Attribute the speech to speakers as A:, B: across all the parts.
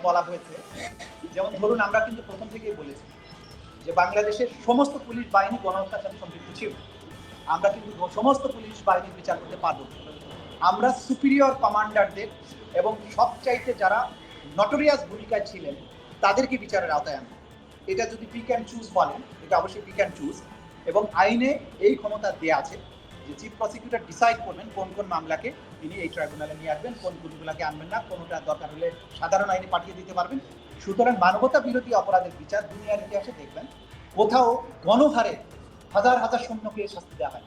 A: বলা হয়েছে, যেমন ধরুন আমরা কিন্তু প্রথম থেকেই বলেছি যে বাংলাদেশের সমস্ত পুলিশ বাহিনী গণহত্যার সাথে সম্পৃক্ত ছিল। আমরা কিন্তু সমস্ত পুলিশ বাহিনীর বিচার করতে পারবো। আমরা সুপিরিয়র কমান্ডারদের এবং সবচাইতে যারা নটোরিয়াস ভূমিকায় ছিলেন তাদেরকে বিচারের আওতায় আনবো। এটা যদি পিক অ্যান্ড চুজ বলেন, এটা অবশ্যই পিক অ্যান্ড চুজ, এবং আইনে এই ক্ষমতা দেওয়া আছে যে চিফ প্রসিকিউটর ডিসাইড করবেন কোন কোন মামলাকে তিনি এই ট্রাইব্যুনালে নিয়ে আসবেন, কোন কোনগুলোকে আনবেন না, কোনটা দরকার হলে সাধারণ আইনে পাঠিয়ে দিতে পারবেন। সুতরাং মানবতা বিরোধী অপরাধের বিচার দুনিয়ার ইতিহাসে দেখবেন কোথাও গণহারে হাজার হাজার সৈন্যকে শাস্তি দেওয়া হয়,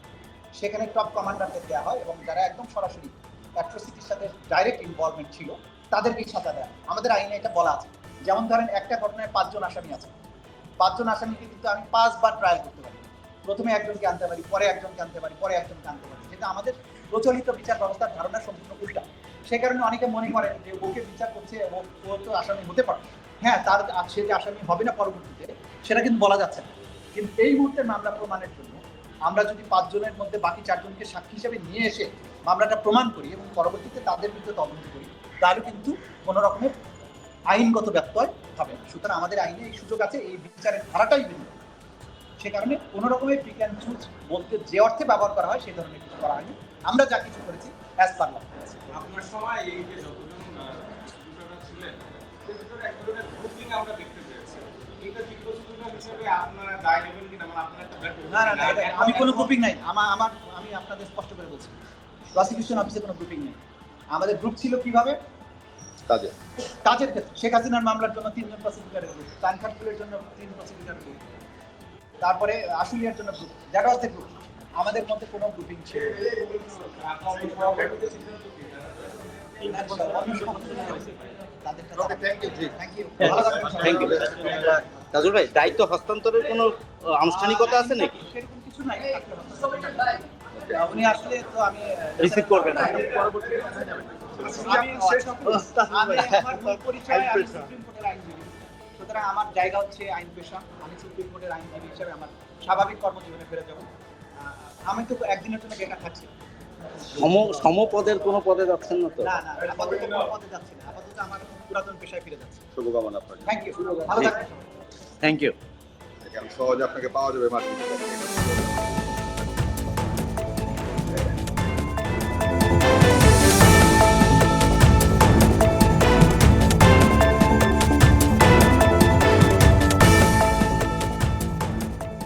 A: সেখানে টপ কমান্ডারদের দেওয়া হয় এবং যারা একদম সরাসরি অ্যাট্রোসিটির সাথে ডাইরেক্ট ইনভলভমেন্ট ছিল তাদেরকেই সাজা দেয়। আমাদের আইনে এটা বলা আছে। যেমন ধরেন একটা ঘটনায় 5 জন আসামি আছে, 5 জন আসামিকে কিন্তু আমি 5 বার ট্রায়াল করতে পারি। প্রথমে একজনকে আনতে পারি, পরে একজনকে আনতে পারি, পরে একজনকে আনতে পারি, যেটা আমাদের প্রচলিত বিচার ব্যবস্থার ধারণা সম্পূর্ণ উল্টা। সে কারণে অনেকে মনে করেন যে ওকে বিচার করছে, ও তো আসামি হতে পারে। হ্যাঁ, তার সে যে আসামি হবে না পরবর্তীতে সেটা কিন্তু বলা যাচ্ছে না। কিন্তু এই মুহূর্তে মামলা প্রমাণের জন্য আমরা যদি 5 জনের মধ্যে বাকি 4 জনকে সাক্ষী হিসেবে নিয়ে এসে মামলাটা প্রমাণ করি এবং পরবর্তীতে তাদের বিরুদ্ধে তদন্ত করি, তাহলে কিন্তু কোনো রকমের আইনগত ব্যত্যয় হবে না। সুতরাং আমাদের আইনে এই সুযোগ আছে, এই বিচারের ধারাটাই ভিন্ন। সে কারণে কোনো রকমের পিক অ্যান্ড চুজ বলতে যে অর্থে ব্যবহার করা হয় সেই ধরনের কিছু করা হয়নি। আমরা যা কিছু করেছি অ্যাজ পার ল।
B: আপনার সময় এই যে যতজন ছিলেন সে ভিতরে এক ধরনের গ্রুপিং আমরা দেখতে পেয়েছি। এটা চিফ প্রসিকিউটর হিসেবে আপনারা দায় নেবেন কিনা, মানে আপনার একটা
A: না, আমি কোনো গ্রুপিং নাই। আমি আপনাদের স্পষ্ট করে বলছি, প্রসিকিউশন অফিসে কোনো গ্রুপিং নেই। আমাদের গ্রুপ ছিল কিভাবে কাজের ক্ষেত্রে। শেখ হাসিনার মামলার জন্য 3 জন প্রসিকিউটরের গ্রুপ, তানখারপুলের জন্য 3 প্রসিকিউটরের গ্রুপ, তারপরে আশুলিয়ার জন্য group, that was the group. আমাদের মধ্যে কোনো গ্রুপিং ছিল
C: তাজুল ভাই, দায়িত্ব হস্তান্তরের কোনো আনুষ্ঠানিকতা আছে নাকি?
A: সেরকম কিছু নাই। উনি আসলে তো আমি
C: রিসিভ করবেন না।
A: সুতরাং আমার জায়গা হচ্ছে আইন পেশা। আমি সুপ্রিম কোর্টের আইনজীবী হিসেবে আমার স্বাভাবিক কর্মজীবনে ফিরে যাব। আমি তো একদিনের জন্য বেকার থাকছি।
C: সমপদের কোনো পদে যাচ্ছেন না তো?
A: না, আপাতত কোনো পদে যাচ্ছি না। আপাতত আমার পুরাতন পেশায় ফিরে যাচ্ছি।
D: শুভকামনা আপনাকে।
A: থ্যাংক ইউ, ভালো থাকবেন।
C: Thank you.
D: সহজে আপনাকে পাওয়া যাবে মার্কেটে।